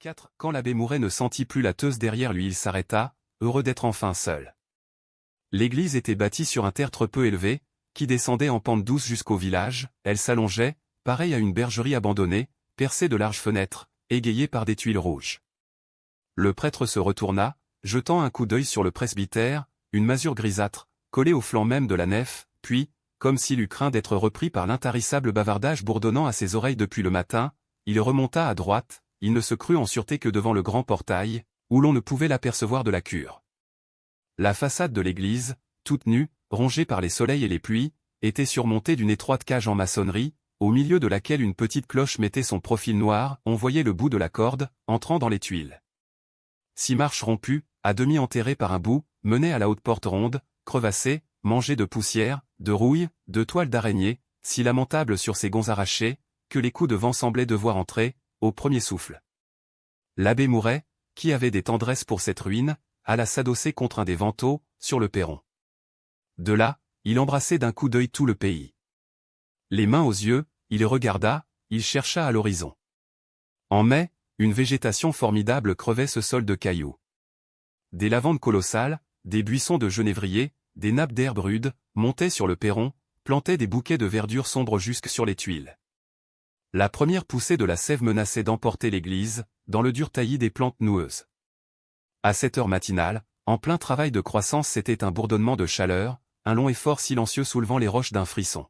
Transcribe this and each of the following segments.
4. Quand l'abbé Mouret ne sentit plus la teuse derrière lui, il s'arrêta, heureux d'être enfin seul. L'église était bâtie sur un tertre peu élevé, qui descendait en pente douce jusqu'au village. Elle s'allongeait, pareille à une bergerie abandonnée, percée de larges fenêtres, égayées par des tuiles rouges. Le prêtre se retourna, jetant un coup d'œil sur le presbytère, une masure grisâtre, collée au flanc même de la nef, puis, comme s'il eût craint d'être repris par l'intarissable bavardage bourdonnant à ses oreilles depuis le matin, il remonta à droite. Il ne se crut en sûreté que devant le grand portail, où l'on ne pouvait l'apercevoir de la cure. La façade de l'église, toute nue, rongée par les soleils et les pluies, était surmontée d'une étroite cage en maçonnerie, au milieu de laquelle une petite cloche mettait son profil noir. On voyait le bout de la corde, entrant dans les tuiles. 6 marches rompues, à demi enterrées par un bout, menaient à la haute porte ronde, crevassée, mangée de poussière, de rouille, de toiles d'araignée, si lamentable sur ses gonds arrachés, que les coups de vent semblaient devoir entrer, au premier souffle. L'abbé Mouret, qui avait des tendresses pour cette ruine, alla s'adosser contre un des vantaux, sur le perron. De là, il embrassait d'un coup d'œil tout le pays. Les mains aux yeux, il regarda, il chercha à l'horizon. En mai, une végétation formidable crevait ce sol de cailloux. Des lavandes colossales, des buissons de genévriers, des nappes d'herbes rudes, montaient sur le perron, plantaient des bouquets de verdure sombre jusque sur les tuiles. La première poussée de la sève menaçait d'emporter l'église, dans le dur taillis des plantes noueuses. À cette heure matinale, en plein travail de croissance, c'était un bourdonnement de chaleur, un long effort silencieux soulevant les roches d'un frisson.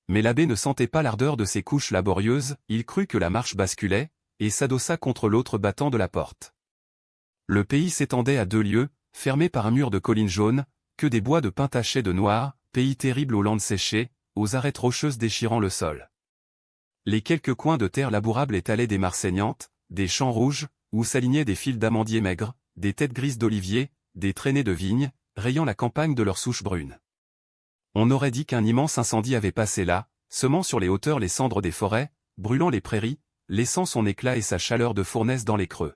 Mais l'abbé ne sentait pas l'ardeur de ces couches laborieuses, il crut que la marche basculait, et s'adossa contre l'autre battant de la porte. Le pays s'étendait à 2 lieues, fermé par un mur de collines jaunes, que des bois de pins tachés de noir, pays terrible aux landes séchées, aux arêtes rocheuses déchirant le sol. Les quelques coins de terre labourable étalaient des mares saignantes, des champs rouges, où s'alignaient des fils d'amandiers maigres, des têtes grises d'oliviers, des traînées de vignes, rayant la campagne de leurs souches brunes. On aurait dit qu'un immense incendie avait passé là, semant sur les hauteurs les cendres des forêts, brûlant les prairies, laissant son éclat et sa chaleur de fournaise dans les creux.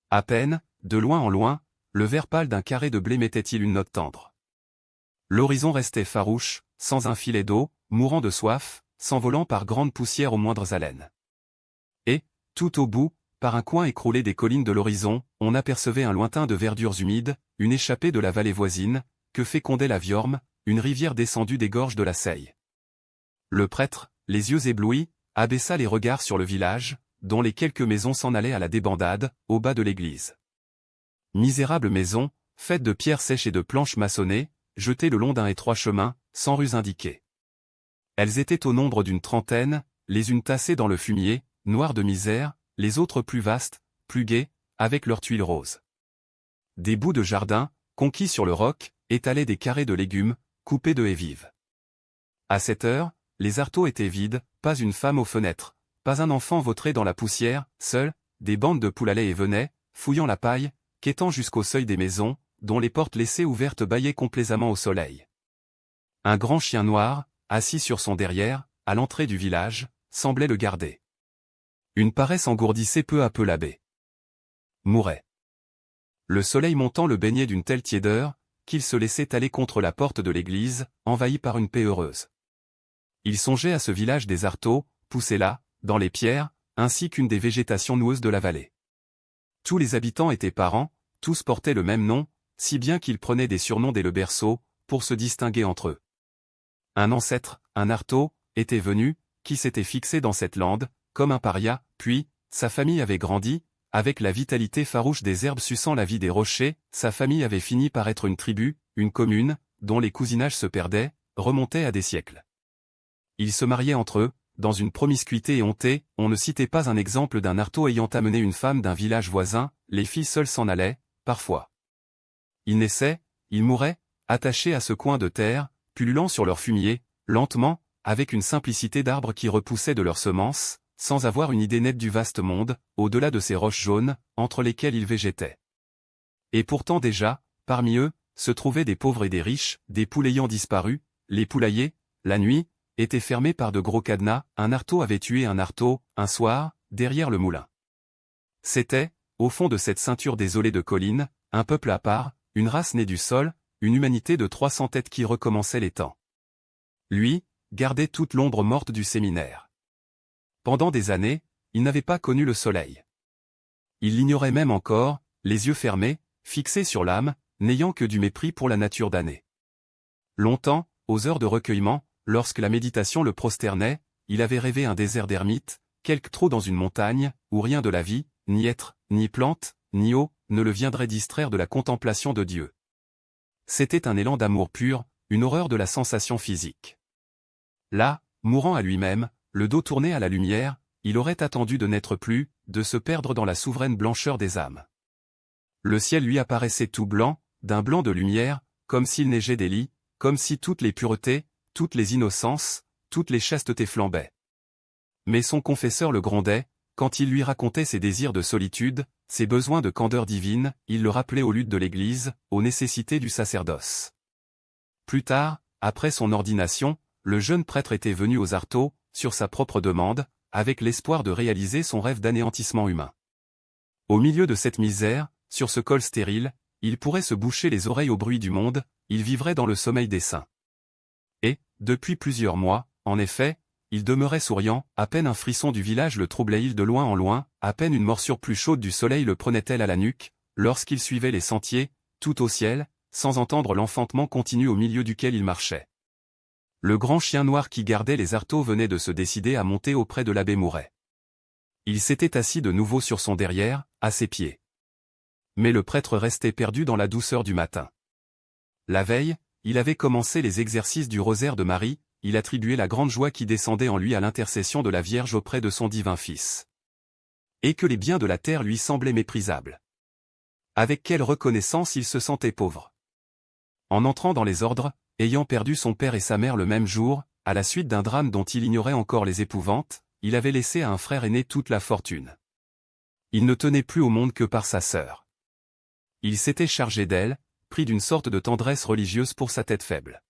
À peine, de loin en loin, le vert pâle d'un carré de blé mettait-il une note tendre. L'horizon restait farouche, sans un filet d'eau, mourant de soif, s'envolant par grandes poussières aux moindres haleines. Et, tout au bout, par un coin écroulé des collines de l'horizon, on apercevait un lointain de verdures humides, une échappée de la vallée voisine, que fécondait la Viorme, une rivière descendue des gorges de la Seille. Le prêtre, les yeux éblouis, abaissa les regards sur le village, dont les quelques maisons s'en allaient à la débandade, au bas de l'église. Misérables maisons, faites de pierres sèches et de planches maçonnées, jetées le long d'un étroit chemin, sans rues indiquées. Elles étaient au nombre d'une trentaine, les unes tassées dans le fumier, noires de misère, les autres plus vastes, plus gaies, avec leurs tuiles roses. Des bouts de jardin, conquis sur le roc, étalaient des carrés de légumes, coupés de haies vives. À cette heure, les arteaux étaient vides, pas une femme aux fenêtres, pas un enfant vautré dans la poussière, seul, des bandes de poules allaient et venaient, fouillant la paille, quêtant jusqu'au seuil des maisons, dont les portes laissées ouvertes bâillaient complaisamment au soleil. Un grand chien noir, assis sur son derrière, à l'entrée du village, semblait le garder. Une paresse engourdissait peu à peu l'abbé Mouret. Le soleil montant le baignait d'une telle tiédeur, qu'il se laissait aller contre la porte de l'église, envahi par une paix heureuse. Il songeait à ce village des arteaux, poussé là, dans les pierres, ainsi qu'une des végétations noueuses de la vallée. Tous les habitants étaient parents, tous portaient le même nom, si bien qu'ils prenaient des surnoms dès le berceau, pour se distinguer entre eux. Un ancêtre, un arteau, était venu, qui s'était fixé dans cette lande, comme un paria, puis, sa famille avait grandi, avec la vitalité farouche des herbes suçant la vie des rochers, sa famille avait fini par être une tribu, une commune, dont les cousinages se perdaient, remontaient à des siècles. Ils se mariaient entre eux, dans une promiscuité éhontée, on ne citait pas un exemple d'un arteau ayant amené une femme d'un village voisin, les filles seules s'en allaient, parfois. Ils naissaient, ils mouraient, attachés à ce coin de terre, pullulant sur leur fumier, lentement, avec une simplicité d'arbres qui repoussaient de leurs semences, sans avoir une idée nette du vaste monde, au-delà de ces roches jaunes, entre lesquelles ils végétaient. Et pourtant déjà, parmi eux, se trouvaient des pauvres et des riches, des poules ayant disparu, les poulaillers, la nuit, étaient fermés par de gros cadenas, un arteau avait tué un arteau, un soir, derrière le moulin. C'était, au fond de cette ceinture désolée de collines, un peuple à part, une race née du sol, une humanité de 300 têtes qui recommençait les temps. Lui, gardait toute l'ombre morte du séminaire. Pendant des années, il n'avait pas connu le soleil. Il l'ignorait même encore, les yeux fermés, fixés sur l'âme, n'ayant que du mépris pour la nature damnée. Longtemps, aux heures de recueillement, lorsque la méditation le prosternait, il avait rêvé un désert d'ermite, quelque trou dans une montagne, où rien de la vie, ni être, ni plante, ni eau, ne le viendrait distraire de la contemplation de Dieu. C'était un élan d'amour pur, une horreur de la sensation physique. Là, mourant à lui-même, le dos tourné à la lumière, il aurait attendu de n'être plus, de se perdre dans la souveraine blancheur des âmes. Le ciel lui apparaissait tout blanc, d'un blanc de lumière, comme s'il neigeait des lits, comme si toutes les puretés, toutes les innocences, toutes les chastetés flambaient. Mais son confesseur le grondait, quand il lui racontait ses désirs de solitude, ses besoins de candeur divine, il le rappelait aux luttes de l'Église, aux nécessités du sacerdoce. Plus tard, après son ordination, le jeune prêtre était venu aux Artaud, sur sa propre demande, avec l'espoir de réaliser son rêve d'anéantissement humain. Au milieu de cette misère, sur ce col stérile, il pourrait se boucher les oreilles au bruit du monde, il vivrait dans le sommeil des saints. Et, depuis plusieurs mois, en effet, il demeurait souriant, à peine un frisson du village le troublait-il de loin en loin, à peine une morsure plus chaude du soleil le prenait-elle à la nuque, lorsqu'il suivait les sentiers, tout au ciel, sans entendre l'enfantement continu au milieu duquel il marchait. Le grand chien noir qui gardait les Artaud venait de se décider à monter auprès de l'abbé Mouret. Il s'était assis de nouveau sur son derrière, à ses pieds. Mais le prêtre restait perdu dans la douceur du matin. La veille, il avait commencé les exercices du rosaire de Marie, il attribuait la grande joie qui descendait en lui à l'intercession de la Vierge auprès de son divin Fils. Et que les biens de la terre lui semblaient méprisables. Avec quelle reconnaissance il se sentait pauvre. En entrant dans les ordres, ayant perdu son père et sa mère le même jour, à la suite d'un drame dont il ignorait encore les épouvantes, il avait laissé à un frère aîné toute la fortune. Il ne tenait plus au monde que par sa sœur. Il s'était chargé d'elle, pris d'une sorte de tendresse religieuse pour sa tête faible.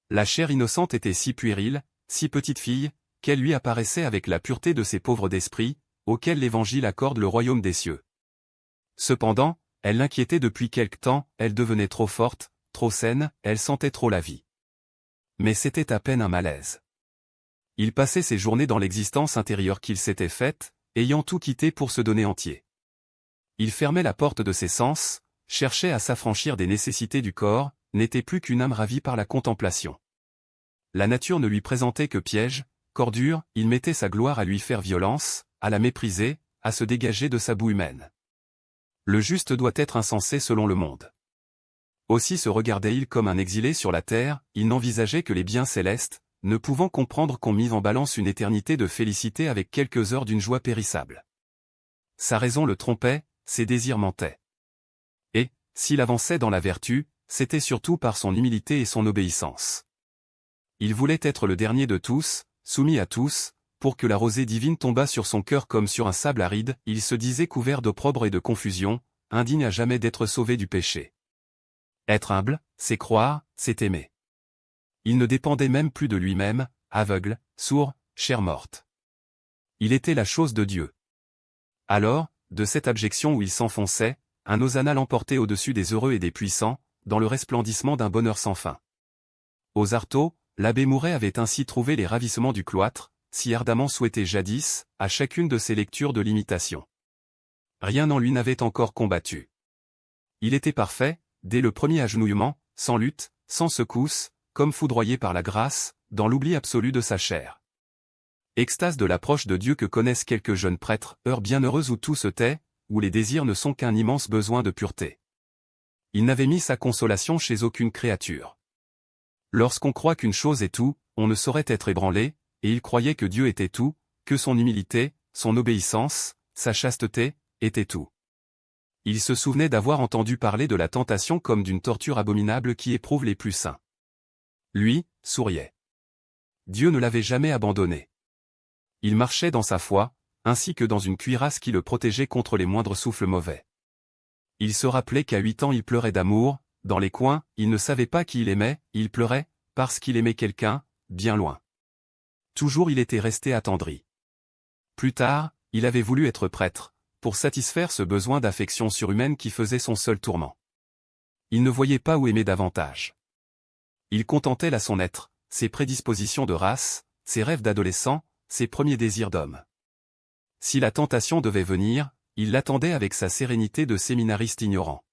La chair innocente était si puérile, si petite fille, qu'elle lui apparaissait avec la pureté de ces pauvres d'esprit, auxquels l'Évangile accorde le royaume des cieux. Cependant, elle l'inquiétait depuis quelque temps, elle devenait trop forte, trop saine, elle sentait trop la vie. Mais c'était à peine un malaise. Il passait ses journées dans l'existence intérieure qu'il s'était faite, ayant tout quitté pour se donner entier. Il fermait la porte de ses sens, cherchait à s'affranchir des nécessités du corps, n'était plus qu'une âme ravie par la contemplation. La nature ne lui présentait que pièges, cordures, il mettait sa gloire à lui faire violence, à la mépriser, à se dégager de sa boue humaine. Le juste doit être insensé selon le monde. Aussi se regardait-il comme un exilé sur la terre, il n'envisageait que les biens célestes, ne pouvant comprendre qu'on mît en balance une éternité de félicité avec quelques heures d'une joie périssable. Sa raison le trompait, ses désirs mentaient. Et, s'il avançait dans la vertu, c'était surtout par son humilité et son obéissance. Il voulait être le dernier de tous, soumis à tous, pour que la rosée divine tombât sur son cœur comme sur un sable aride, il se disait couvert d'opprobre et de confusion, indigne à jamais d'être sauvé du péché. Être humble, c'est croire, c'est aimer. Il ne dépendait même plus de lui-même, aveugle, sourd, chair morte. Il était la chose de Dieu. Alors, de cette abjection où il s'enfonçait, un hosanna l'emportait au-dessus des heureux et des puissants, dans le resplendissement d'un bonheur sans fin. Aux Artaud, l'abbé Mouret avait ainsi trouvé les ravissements du cloître, si ardemment souhaité jadis, à chacune de ses lectures de l'imitation. Rien en lui n'avait encore combattu. Il était parfait, dès le premier agenouillement, sans lutte, sans secousse, comme foudroyé par la grâce, dans l'oubli absolu de sa chair. Extase de l'approche de Dieu que connaissent quelques jeunes prêtres, heure bienheureuse où tout se tait, où les désirs ne sont qu'un immense besoin de pureté. Il n'avait mis sa consolation chez aucune créature. Lorsqu'on croit qu'une chose est tout, on ne saurait être ébranlé, et il croyait que Dieu était tout, que son humilité, son obéissance, sa chasteté, étaient tout. Il se souvenait d'avoir entendu parler de la tentation comme d'une torture abominable qui éprouve les plus saints. Lui, souriait. Dieu ne l'avait jamais abandonné. Il marchait dans sa foi, ainsi que dans une cuirasse qui le protégeait contre les moindres souffles mauvais. Il se rappelait qu'à 8 ans il pleurait d'amour, dans les coins, il ne savait pas qui il aimait, il pleurait, parce qu'il aimait quelqu'un, bien loin. Toujours il était resté attendri. Plus tard, il avait voulu être prêtre, pour satisfaire ce besoin d'affection surhumaine qui faisait son seul tourment. Il ne voyait pas où aimer davantage. Il contentait là son être, ses prédispositions de race, ses rêves d'adolescent, ses premiers désirs d'homme. Si la tentation devait venir, il l'attendait avec sa sérénité de séminariste ignorant.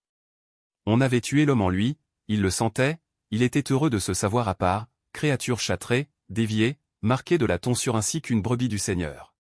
On avait tué l'homme en lui, il le sentait, il était heureux de se savoir à part, créature châtrée, déviée, marquée de la tonsure ainsi qu'une brebis du Seigneur.